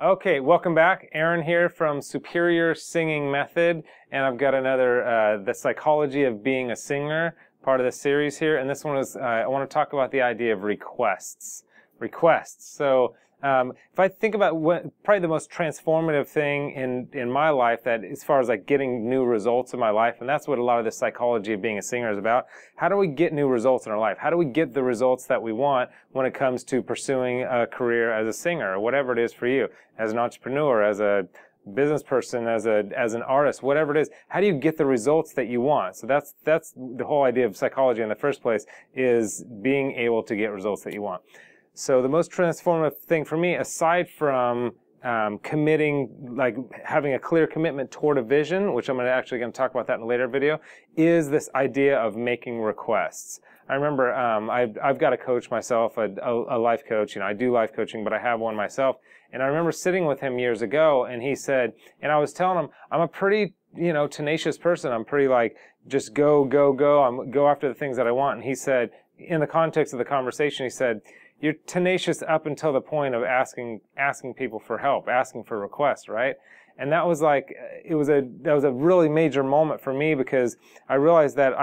Okay, welcome back. Aaron here from Superior Singing Method, and I've got another, the psychology of being a singer, part of the series here. And this one is, I want to talk about the idea of requests. So, if I think about probably the most transformative thing in my life, that as far as like getting new results in my life, and that's what a lot of the psychology of being a singer is about. How do we get new results in our life? How do we get the results that we want when it comes to pursuing a career as a singer, or whatever it is for you, as an entrepreneur, as a business person, as an artist, whatever it is? How do you get the results that you want? So that's the whole idea of psychology in the first place, is being able to get results that you want. So the most transformative thing for me, aside from committing, like having a clear commitment toward a vision, which I'm actually going to talk about that in a later video, is this idea of making requests. I remember I've got a coach myself, a life coach. You know, I do life coaching, but I have one myself. And I remember sitting with him years ago, and he said, and I was telling him, I'm a pretty, tenacious person. I'm pretty like, just go. Go after the things that I want. And he said, in the context of the conversation, he said, you're tenacious up until the point of asking people for help, asking for requests, right? And that was like, that was a really major moment for me, because I realized that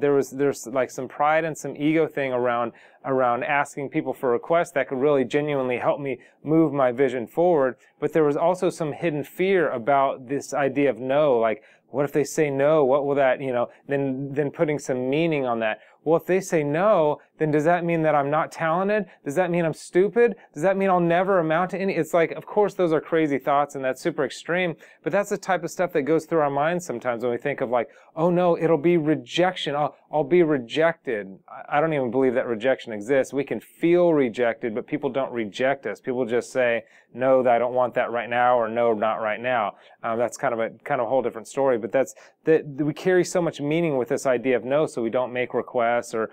there's like some pride and some ego thing around asking people for requests that could really genuinely help me move my vision forward. But there was also some hidden fear about this idea of no, like, what if they say no? What will that, then putting some meaning on that. Well, if they say no, then does that mean that I'm not talented? Does that mean I'm stupid? Does that mean I'll never amount to any? It's like, of course, those are crazy thoughts, and that's super extreme, but that's the type of stuff that goes through our minds sometimes when we think of like, oh no, it'll be rejection. I'll be rejected. I don't even believe that rejection exists. We can feel rejected, but people don't reject us. People just say, no, I don't want that right now, or no, not right now. That's kind of a whole different story, but we carry so much meaning with this idea of no, so we don't make requests, or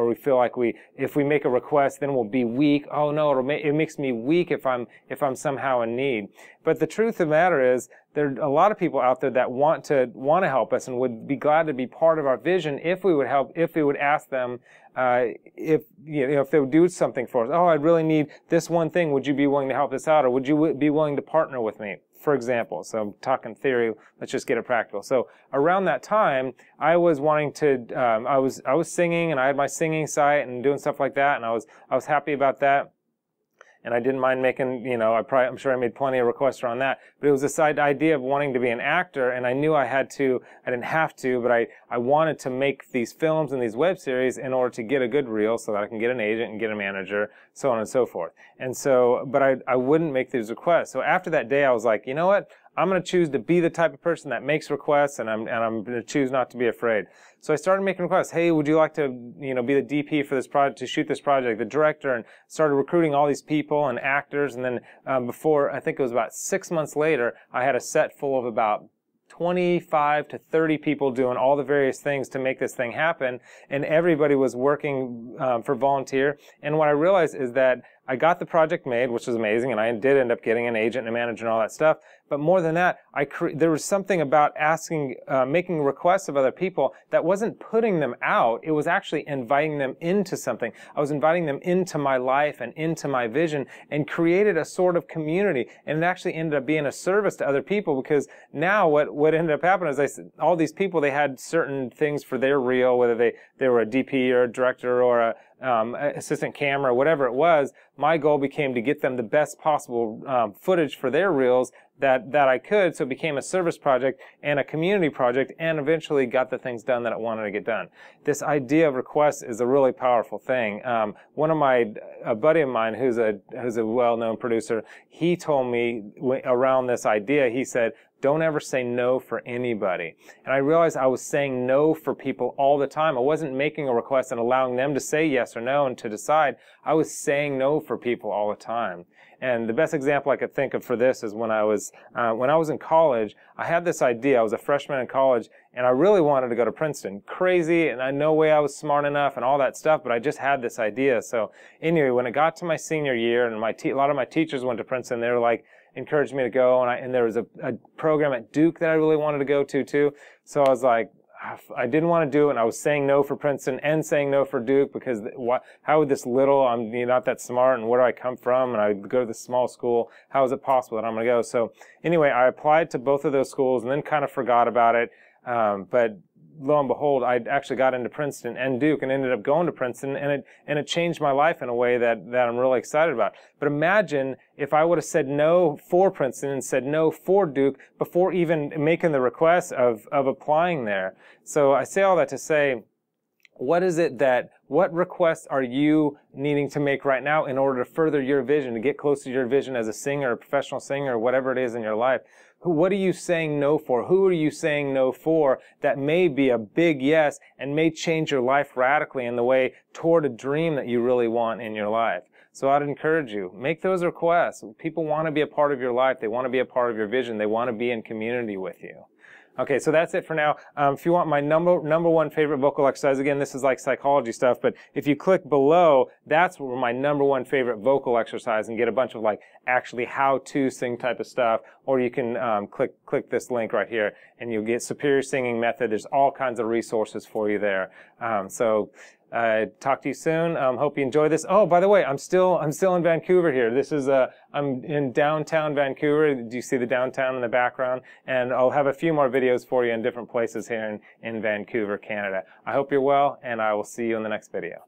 we feel like if we make a request, then we'll be weak. Oh no, it makes me weak if I'm somehow in need. But the truth of the matter is, there are a lot of people out there that want to help us and would be glad to be part of our vision if we would help, if we would ask them, if they would do something for us. Oh, I really need this one thing. Would you be willing to help us out, or would you be willing to partner with me? For example, so I'm talking theory, let's just get it practical. So around that time, I was wanting to, I was singing, and I had my singing site and doing stuff like that, and I was happy about that. And I didn't mind making, I'm sure I made plenty of requests around that. But it was this idea of wanting to be an actor, and I knew I didn't have to, but I wanted to make these films and these web series in order to get a good reel so that I can get an agent and get a manager, so on and so forth. And so, but I wouldn't make these requests. So after that day, I was like, you know what? I'm going to choose to be the type of person that makes requests, and I'm going to choose not to be afraid. So I started making requests. Hey, would you like to, be the DP for this project, to shoot this project, the director, and started recruiting all these people and actors. And then before, I think it was about 6 months later, I had a set full of about 25 to 30 people doing all the various things to make this thing happen, and everybody was working for volunteer. And what I realized is that I got the project made, which was amazing, and I did end up getting an agent and a manager and all that stuff. But more than that, there was something about making requests of other people that wasn't putting them out. It was actually inviting them into something. I was inviting them into my life and into my vision, and created a sort of community. And it actually ended up being a service to other people, because now what ended up happening is all these people, they had certain things for their reel, whether they were a DP or a director or a assistant camera, whatever it was. My goal became to get them the best possible footage for their reels that I could. So it became a service project and a community project, and eventually got the things done that I wanted to get done. This idea of requests is a really powerful thing. A buddy of mine who's a well-known producer, he told me around this idea, he said, don't ever say no for anybody. And I realized I was saying no for people all the time. I wasn't making a request and allowing them to say yes or no and to decide. I was saying no for people all the time. And the best example I could think of for this is when I was in college. I had this idea. I was a freshman in college, and I really wanted to go to Princeton. Crazy, and no way I was smart enough and all that stuff, but I just had this idea. So anyway, when it got to my senior year, and a lot of my teachers went to Princeton, they were like, encouraged me to go, and there was a program at Duke that I really wanted to go to too. So I was like, I didn't want to do it, and I was saying no for Princeton and saying no for Duke because how would this little, I'm not that smart, and where do I come from, and I go to this small school, how is it possible that I'm going to go? So anyway, I applied to both of those schools and then kind of forgot about it, but lo and behold, I actually got into Princeton and Duke and ended up going to Princeton, and it changed my life in a way that I'm really excited about. But imagine if I would have said no for Princeton and said no for Duke before even making the request of applying there. So I say all that to say, what requests are you needing to make right now in order to further your vision, to get close to your vision as a singer, a professional singer, or whatever it is in your life? What are you saying no for? Who are you saying no for that may be a big yes and may change your life radically in the way toward a dream that you really want in your life? So I'd encourage you, make those requests. People want to be a part of your life. They want to be a part of your vision. They want to be in community with you. Okay, so that's it for now. If you want my number one favorite vocal exercise, again, this is like psychology stuff, but if you click below, that's where my number one favorite vocal exercise, and get a bunch of like actually how to sing type of stuff, or you can click this link right here, and you'll get Superior Singing Method. There's all kinds of resources for you there. Talk to you soon. Hope you enjoy this. Oh, by the way, I'm still in Vancouver here. This is I'm in downtown Vancouver. Do you see the downtown in the background? And I'll have a few more videos for you in different places here in Vancouver, Canada. I hope you're well, and I will see you in the next video.